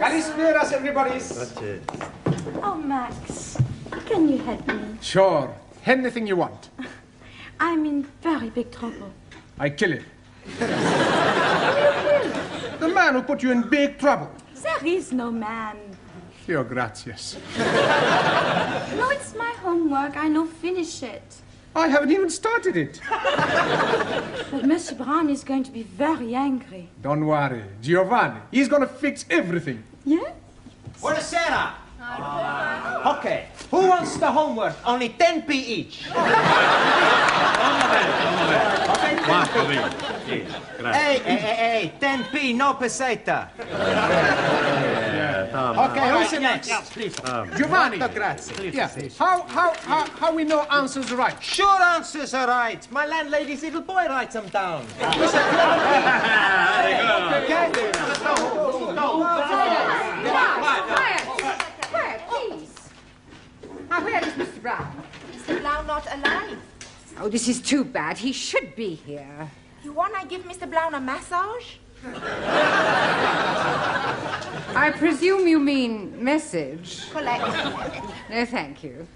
Kalisperas, everybody. Oh, Max, can you help me? Sure. Anything you want. I'm in very big trouble. I kill him. The man who put you in big trouble. There is no man. Your gracias. No, it's my homework. I no finish it. I haven't even started it. But Monsieur Brown is going to be very angry. Don't worry. Giovanni, he's going to fix everything. Yeah? Buonasera. Okay, who wants the homework? Only 10p each. Hey, 10p, no peseta. Okay, who's the next? Please. Giovanni. Grazie. Yeah. How we know answers right? Sure answers are right. My landlady's little boy writes them down. Okay? Quiet, please. Now, where is Mr. Brown? Mr. Blau not alive. Oh, this is too bad. He should be here. You wanna give Mr. Blau a massage? I presume you mean message. Collect. No, thank you.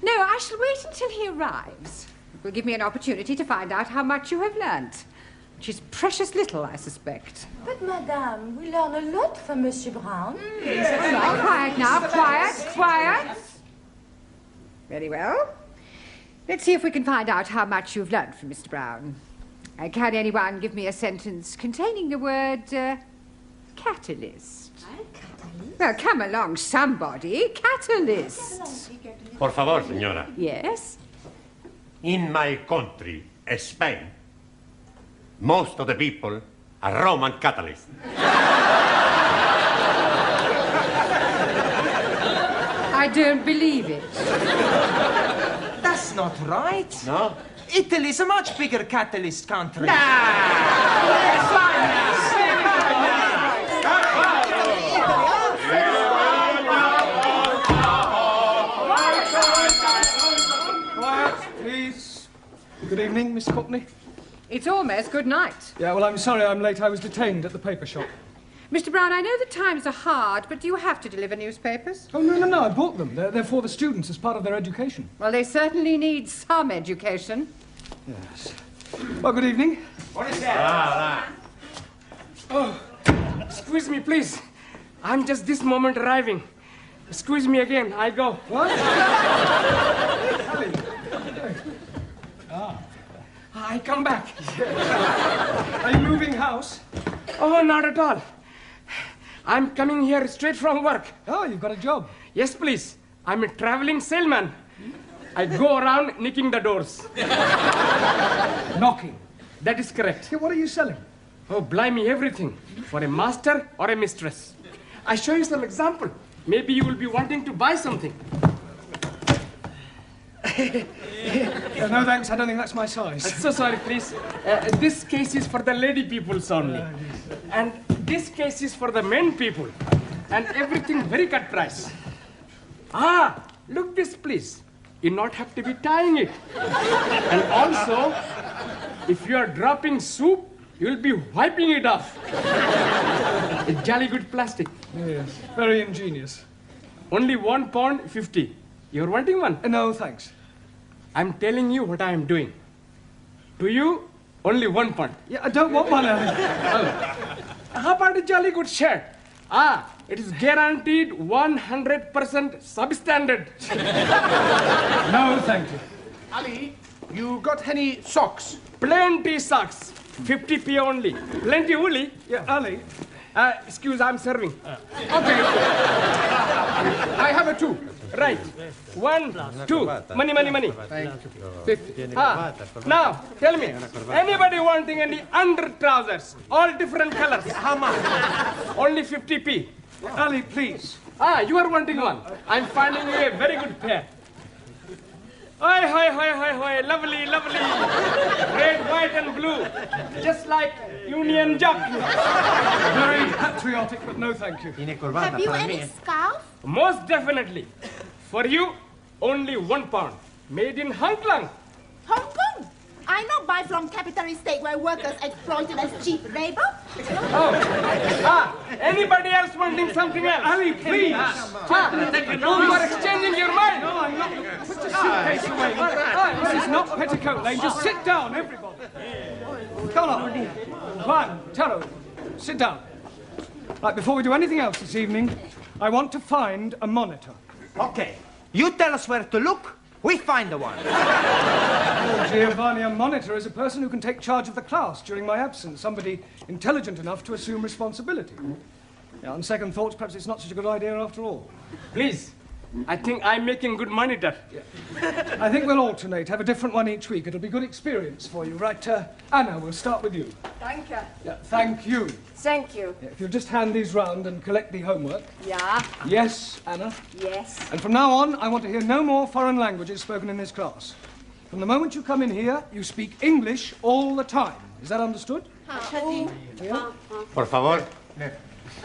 No, I shall wait until he arrives. It will give me an opportunity to find out how much you have learnt. Which is precious little, I suspect. But, Madame, we learn a lot from Monsieur Brown. All right, quiet now. Quiet. Very well. Let's see if we can find out how much you've learnt from Mr. Brown. Can anyone give me a sentence containing the word catalyst? Catalyst? Well, come along, somebody. Catalyst. Por favor, señora. Yes? In my country, Spain, most of the people are Roman Catholics. I don't believe it. That's not right. No? Italy's a much bigger catalyst country. Quiet, please. Good evening, Miss Courtney. It's almost good night. Yeah, well, I'm sorry I'm late. I was detained at the paper shop. Mr. Brown, I know the times are hard, but do you have to deliver newspapers? Oh, no, I bought them. They're for the students as part of their education. Well, they certainly need some education. Yes. Well, good evening. Oh, excuse me, please. I'm just this moment arriving. Excuse me again, I go. What? I come back. Are you moving house? Oh, not at all. I'm coming here straight from work. Oh, you've got a job. Yes, please. I'm a traveling salesman. I go around nicking the doors. Knocking. That is correct. Yeah, what are you selling? Oh, blimey, everything. For a master or a mistress. I show you some example. Maybe you will be wanting to buy something. No, thanks. I don't think that's my size. So sorry, please. This case is for the lady peoples only. And this case is for the men people. And everything very cut price. Ah, look this, please. You not have to be tying it. And also, if you are dropping soup, you'll be wiping it off. It's jolly good plastic. Yes, very ingenious. Only £1.50. You're wanting one? No, thanks. I'm telling you what I am doing. To you, only £1. Yeah, I don't want one. How about a jolly good shirt? Ah, it is guaranteed 100% substandard. No, thank you. Ali, you got any socks? Plenty socks. 50p only. Plenty woolly. Yeah, Ali. Excuse, I'm serving. Okay. I have a 2. Right. 1, 2. Money. 50. Now, tell me, anybody wanting any under trousers? All different colors. How much? Only 50p. Ali, please. You are wanting one. I'm finding you a very good pair. Hi, lovely. Red, white and blue. Just like Union Jack. Very patriotic, but no thank you. Have you any scarf? Most definitely. For you, only £1. Made in Hong Kong. Hong Kong? I not buy from capitalist state where workers exploited as cheap labor. Anybody else wanting something else? Ali, please. You are exchanging your mind. No, I'm not. Put your suitcase away. This is not Petticoat Lane. Just sit down, everybody. Come on. Juan, Taro, sit down. Right, before we do anything else this evening, I want to find a monitor. Okay. You tell us where to look, we find the one. Oh, Giovanni, a monitor is a person who can take charge of the class during my absence, somebody intelligent enough to assume responsibility. Yeah, on second thoughts, perhaps it's not such a good idea after all. Please, I think I'm making good monitor. I think we'll alternate, have a different one each week. It'll be good experience for you. Right, Anna, we'll start with you. Thank you. Yeah, thank you. Thank you. Yeah, if you'll just hand these round and collect the homework. Yeah. Yes, Anna. Yes. And from now on, I want to hear no more foreign languages spoken in this class. From the moment you come in here, you speak English all the time. Is that understood? Por favor.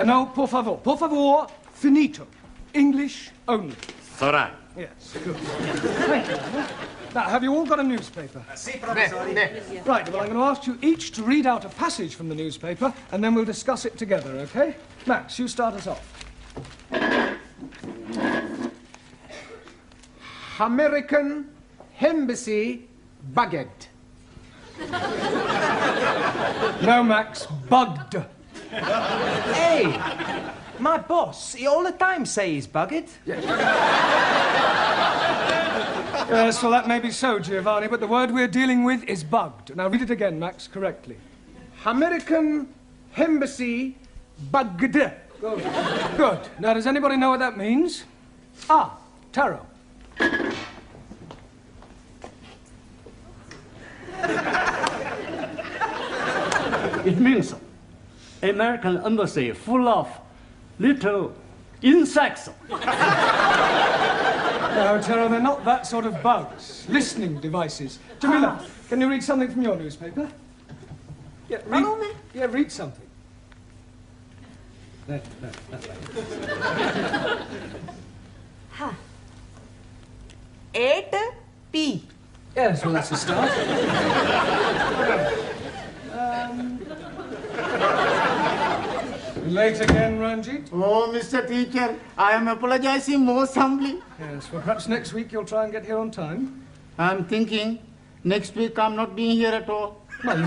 No, por favor. Por favor, finito. English only. Sora. Yes, good. Thank you, Anna. Now, have you all got a newspaper? Right, well, I'm going to ask you each to read out a passage from the newspaper, and then we'll discuss it together, okay? Max, you start us off. American Embassy Baguette. No, Max, bugged. Hey, my boss, he all the time say he's bugged. Yes, well, that may be so, Giovanni, but the word we're dealing with is bugged. Now, read it again, Max, correctly. American Embassy Baguette. Good. Good. Now, does anybody know what that means? Ah, Taro. It means American embassy full of little insects. No, Taro, they're not that sort of bugs. Listening devices. Jamila, can you read something from your newspaper? Yeah, read something. There, that way. 8P. Yes, well, that's a start. Late again, Ranjeet? Oh, Mr. Teacher, I am apologizing most humbly. Yes, well, perhaps next week you'll try and get here on time. I'm thinking next week I'm not being here at all. Well,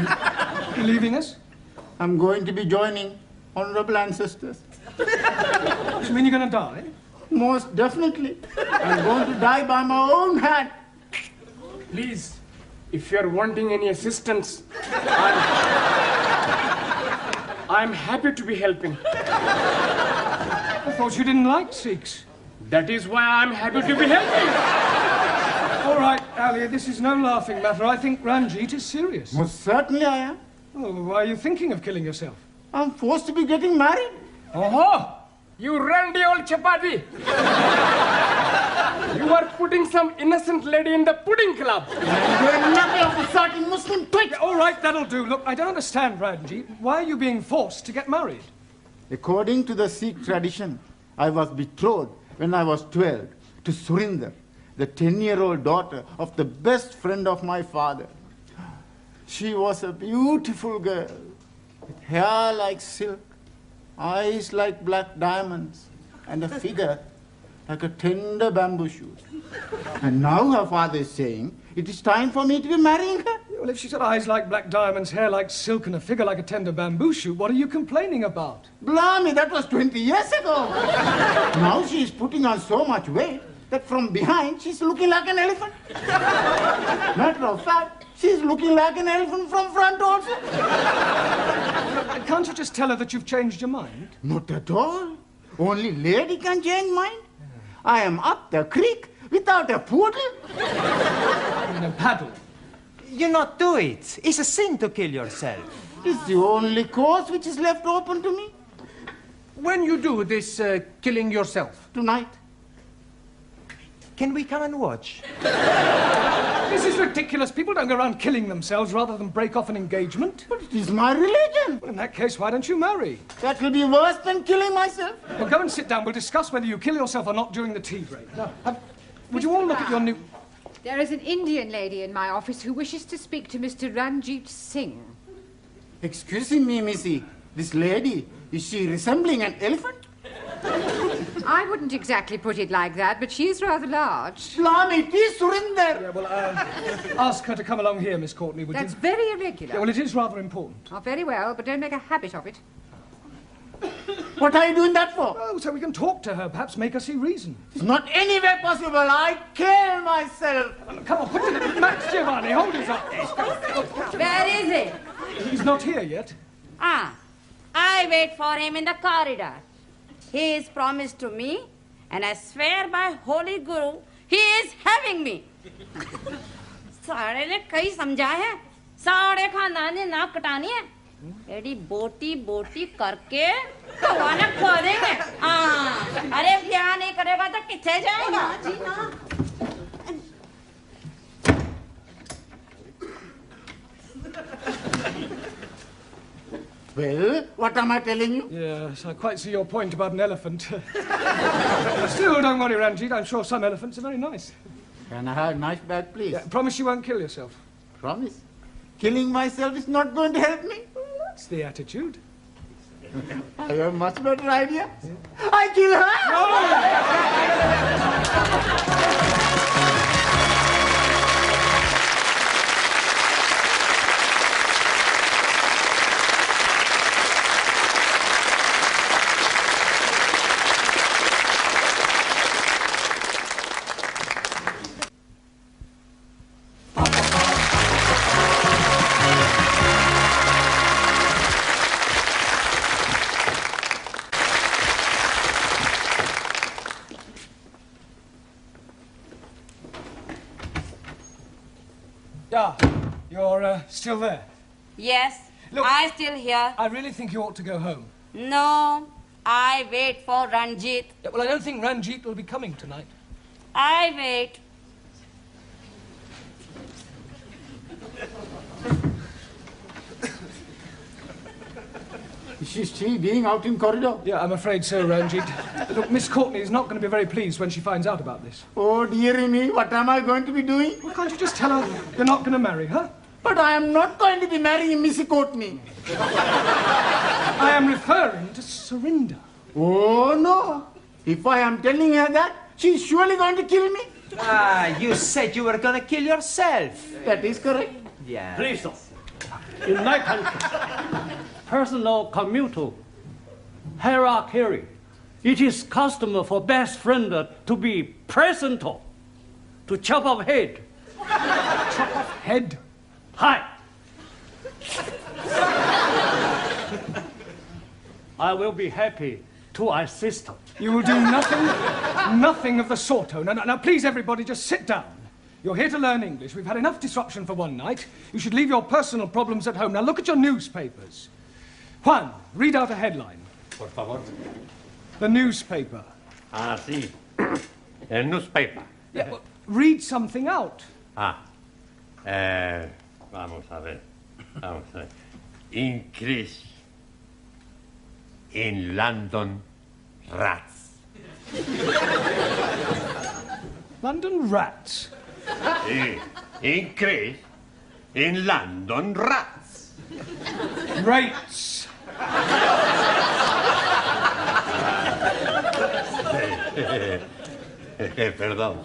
you're leaving us? I'm going to be joining honorable ancestors. Do you mean you're going to die? Most definitely. I'm going to die by my own hand. Please, if you're wanting any assistance, I'm happy to be helping. I thought you didn't like Sikhs. That is why I'm happy to be helping. All right, Ali, this is no laughing matter. I think Ranjeet is serious. Most certainly I am. Oh, why are you thinking of killing yourself? I'm forced to be getting married. Oh, you randy old chapati. You are putting some innocent lady in the pudding club. You're nothing of the sort in Muslim twit. Yeah, all right, that'll do. Look, I don't understand, Ranjeet. Why are you being forced to get married? According to the Sikh tradition, I was betrothed when I was 12 to Surinder, the 10-year-old daughter of the best friend of my father. She was a beautiful girl, with hair like silk, eyes like black diamonds, and a figure like a tender bamboo shoot. And now her father is saying it is time for me to be marrying her. Well, if she's got eyes like black diamonds, hair like silk, and a figure like a tender bamboo shoot, what are you complaining about? Blimey, that was 20 years ago. Now she is putting on so much weight that from behind she's looking like an elephant. Matter of fact, she's looking like an elephant from front also. Can't you just tell her that you've changed your mind? Not at all. Only lady can change mind. I am up the creek without a poodle. In a paddle. You not do it. It's a sin to kill yourself. It's the only course which is left open to me. When you do this killing yourself? Tonight. Can we come and watch? This is ridiculous. People don't go around killing themselves rather than break off an engagement. But it is my religion. Well, in that case, why don't you marry? That will be worse than killing myself. Well, go and sit down. We'll discuss whether you kill yourself or not during the tea break. Now, would you all look at your new... There is an Indian lady in my office who wishes to speak to Mr. Ranjeet Singh. Excuse me, Missy. This lady Is she resembling an elephant? I wouldn't exactly put it like that, but she is rather large. Blimey, it is Surinder. Yeah, well, ask her to come along here, Miss Courtney, would That's you? very irregular. Yeah, well, it is rather important. Oh, very well, but don't make a habit of it. What are you doing that for? Oh, so we can talk to her, perhaps make her see reason. It's not anywhere possible. I kill myself. Come on, put it. Max Giovanni, hold his up. Where is he? He's not here yet. Ah, I wait for him in the corridor. He is promised to me, and I swear by Holy Guru, he is having me. सारे ने कई समझा है, सारे खानदान ने नाक कटानी है, एडी बोटी बोटी करके भगवान खो देंगे। हाँ, अरे ब्याह नहीं करेगा तो किथे जाएगा? जी ना। Well, what am I telling you? Yes, I quite see your point about an elephant. Still, don't worry, Ranjeet. I'm sure some elephants are very nice. Can I have a nice bag, please? Yeah, promise you won't kill yourself. Promise. Killing myself is not going to help me. That's the attitude. I have a much better idea. I kill her! Ah, you're still there? Yes, Look, I still here. I really think you ought to go home. No, I wait for Ranjeet. Yeah, well, I don't think Ranjeet will be coming tonight. I wait. Is she still being out in corridor? Yeah, I'm afraid so, Ranjeet. Look, Miss Courtney is not going to be very pleased when she finds out about this. Oh, dearie me, what am I going to be doing? Well, can't you just tell her you're not going to marry her? But I am not going to be marrying Missy Courtney. I am referring to Surinder. Oh, no. If I am telling her that, she's surely going to kill me. Ah, you said you were going to kill yourself. That is correct. Yeah. Please, sir. In my country, personal commutal hierarchy, it is custom for best friend to be present to chop off head. Chop off head? Hi. I will be happy to assist. You will do nothing of the sort. Oh, no, please, everybody, just sit down. You're here to learn English. We've had enough disruption for one night. You should leave your personal problems at home. Now, look at your newspapers. Juan, read out a headline. Por favor. The newspaper. Ah, sí. El newspaper. Yeah, well, read something out. Ah. Vamos a ver. Vamos a ver. Increase in London rats. London rats? Sí. Increase in London rats. Rates. Perdón.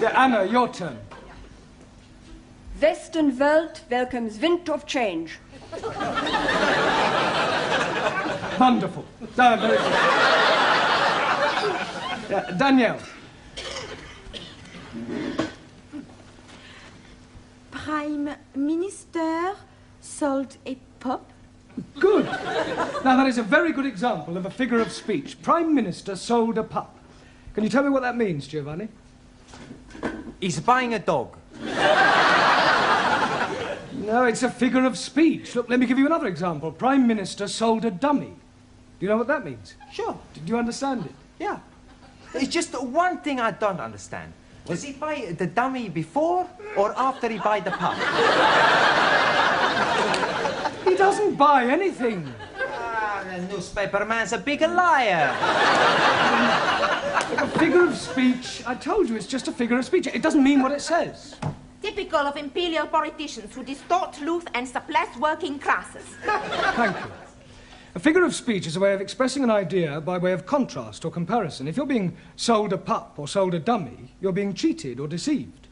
Yeah, Anna, your turn. Western Welt welcomes wind of change. Wonderful. Very good. Yeah, Danielle. Prime Minister sold a pup. Good. Now, that is a very good example of a figure of speech. Prime Minister sold a pup. Can you tell me what that means, Giovanni? He's buying a dog. No, it's a figure of speech. Look, let me give you another example. Prime Minister sold a dummy. Do you know what that means? Sure. Do you understand it? Yeah. It's just one thing I don't understand. Does he buy the dummy before or after he buy the pup? He doesn't buy anything. Ah, the newspaper man's a big liar. A figure of speech, I told you, it's just a figure of speech. It doesn't mean what it says. Typical of imperial politicians who distort truth and suppress working classes. Thank you. A figure of speech is a way of expressing an idea by way of contrast or comparison. If you're being sold a pup or sold a dummy, you're being cheated or deceived.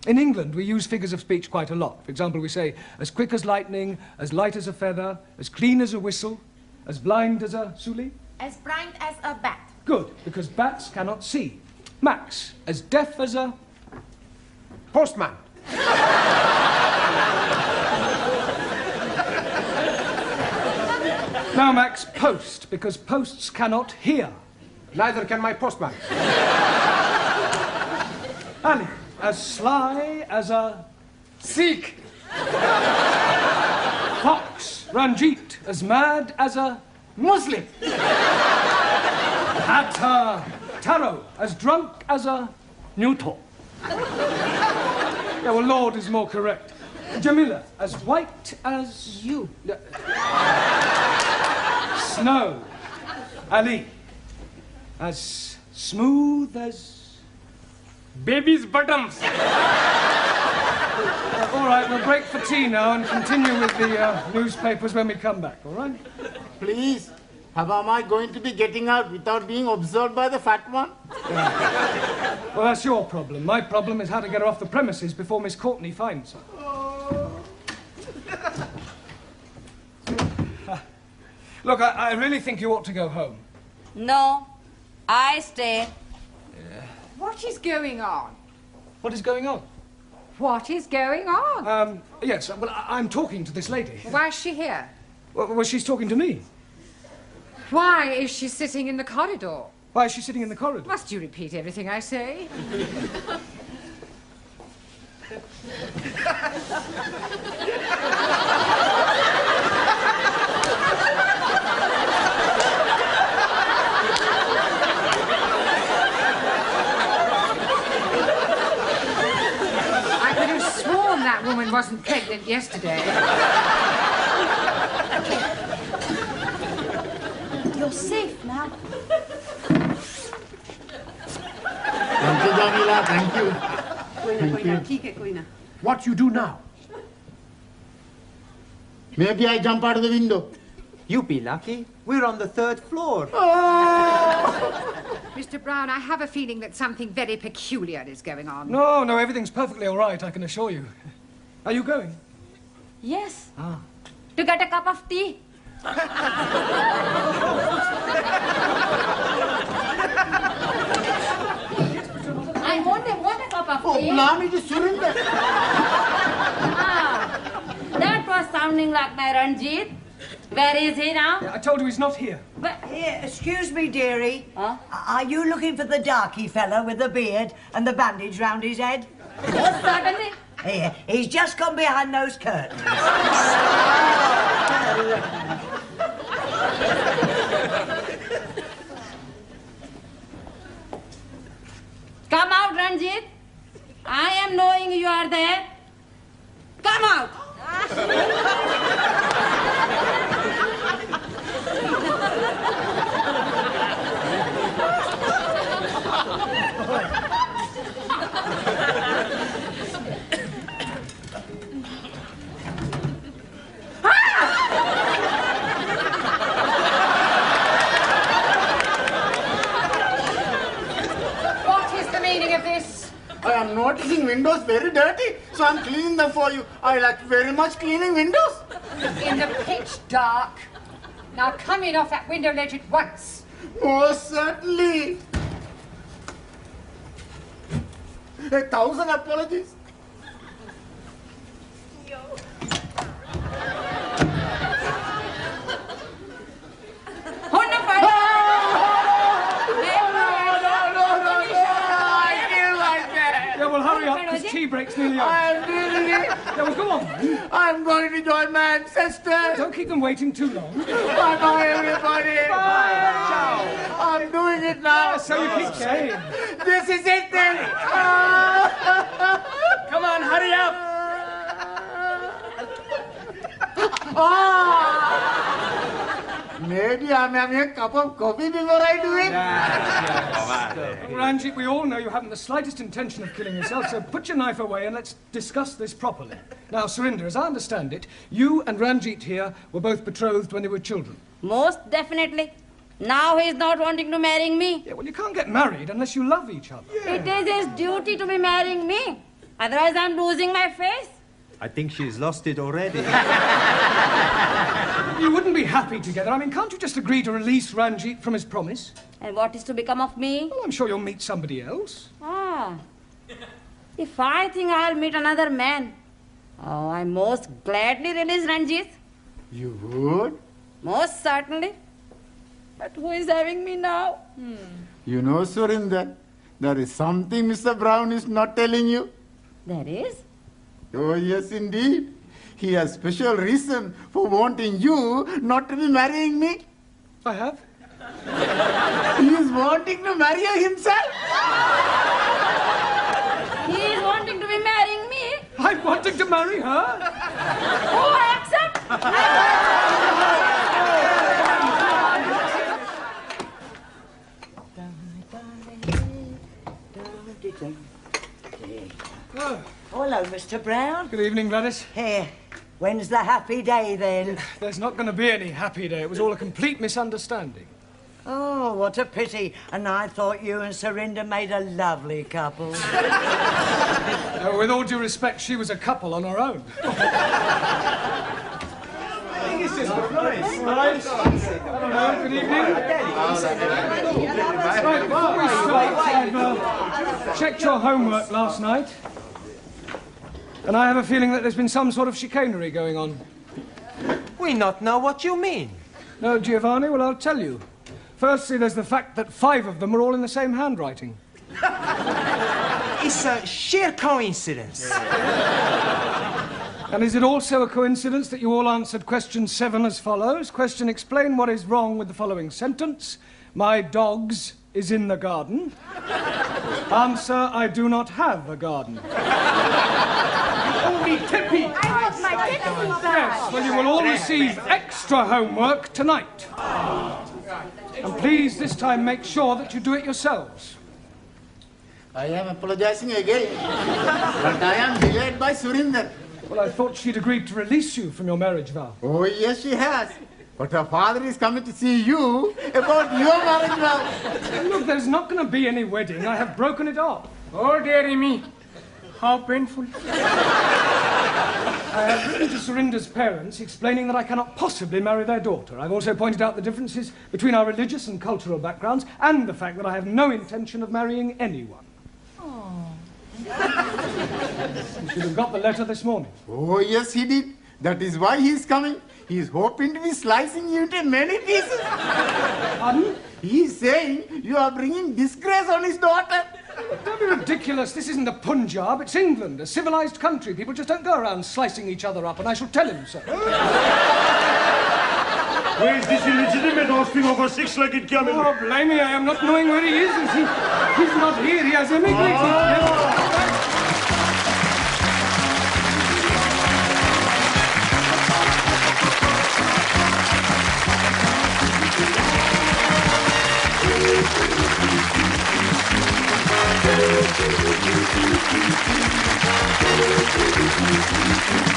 In England, we use figures of speech quite a lot. For example, we say, as quick as lightning, as light as a feather, as clean as a whistle, as blind as a suli. As blind as a bat. Good, because bats cannot see. Max, as deaf as a... Postman. Now, Max, post, because posts cannot hear. Neither can my postman. Ali, as sly as a... Sikh. Fox. Ranjeet, as mad as a... Muslim. Taro, as drunk as a... Neutral. Yeah, well, Lord is more correct. Jamila, as white as... You. Snow. Ali, as smooth as... Baby's bottoms. All right, we'll break for tea now and continue with the newspapers when we come back, all right? Please, how am I going to be getting out without being observed by the fat one? Well, that's your problem. My problem is how to get her off the premises before Miss Courtney finds her. Look, I really think you ought to go home. No, I stay. What is going on? What is going on? What is going on? Yes, well, I'm talking to this lady. Why is she here? Well, she's talking to me. Why is she sitting in the corridor? Why is she sitting in the corridor? Must you repeat everything I say? I could have sworn that woman wasn't pregnant yesterday. You're safe now. Thank you, Jamila, thank you. What you do now? Maybe I jump out of the window. You be lucky. We're on the 3rd floor. Mr. Brown, I have a feeling that something very peculiar is going on. No, everything's perfectly all right, I can assure you. Are you going? Yes. Ah. To get a cup of tea. I only want a cup of tea. Blimey, just surrender. That was sounding like my Ranjeet. Where is he now? Yeah, I told you he's not here. But Here, excuse me, dearie. Huh? Are you looking for the darky fella with the beard and the bandage round his head? yes, certainly. Here, he's just gone behind those curtains. Come out, Ranjeet. I am knowing you are there. Come out. What is the meaning of this? I am noticing windows very dirty, so I'm cleaning them for you. I like very much cleaning windows. In the pitch dark. Now come in off that window ledge at once. Most certainly. 1,000 apologies. Yeah, well, hurry up, because tea break's nearly over. I'm doing it. Yeah, well, go on, then. I'm going to join my ancestors. Don't keep them waiting too long. Bye-bye, everybody. Bye. Ciao. I'm doing it now. So you keep saying. This is it then. Come on, hurry up. Maybe I'm having a cup of coffee before I do it. Ranjeet, we all know you haven't the slightest intention of killing yourself, so put your knife away and let's discuss this properly. Now, Surinder, as I understand it, you and Ranjeet here were both betrothed when they were children. Most definitely. Now he's not wanting to marry me. Yeah, well, you can't get married unless you love each other. Yeah. It is his duty to be marrying me. Otherwise, I'm losing my face. I think she's lost it already. You wouldn't be happy together. I mean, can't you just agree to release Ranjeet from his promise? And what is to become of me? Well, I'm sure you'll meet somebody else. Ah. If I think I'll meet another man, oh, I most gladly release Ranjeet. You would? Most certainly. But who is having me now? You know, Surinder, there is something Mr. Brown is not telling you. There is? Oh, yes, indeed. He has special reason for wanting you not to be marrying me. I have? He is wanting to marry you himself. He is wanting to be marrying me? I'm wanting to marry her? Oh, I accept. Oh, hello, Mr. Brown. Good evening, Gladys. Here. When's the happy day, then? There's not going to be any happy day. It was all a complete misunderstanding. Oh, what a pity. And I thought you and Surinder made a lovely couple. With all due respect, she was a couple on her own. I think it's just nice. Good evening. Right, before we start, I've checked your homework last night. And I have a feeling that there's been some sort of chicanery going on. We not know what you mean. No, Giovanni? Well, I'll tell you. Firstly, there's the fact that 5 of them are all in the same handwriting. It's a sheer coincidence. And is it also a coincidence that you all answered question 7 as follows? Question: explain what is wrong with the following sentence. My dogs is in the garden. Answer: I do not have a garden. Only Tippy. I want my Tippy back. Yes, well, you will all receive extra homework tonight. And please, this time, make sure that you do it yourselves. I am apologizing again. But I am delayed by Surinder. Well, I thought she'd agreed to release you from your marriage vow. Oh, yes, she has. But her father is coming to see you about your marriage vow. Look, there's not going to be any wedding. I have broken it off. Oh, dearie me. How painful. I have written to Surinder's parents explaining that I cannot possibly marry their daughter. I've also pointed out the differences between our religious and cultural backgrounds and the fact that I have no intention of marrying anyone. You should have got the letter this morning. Oh, yes, he did. That is why he is coming. He is hoping to be slicing you into many pieces. Pardon? He is saying you are bringing disgrace on his daughter. Don't be ridiculous. This isn't the Punjab. It's England, a civilized country. People just don't go around slicing each other up, and I shall tell him so. Where is this illegitimate offspring of a 6-legged camel? Oh, blame me. I am not knowing where he is. He's not here. He has immigrated. Thank you.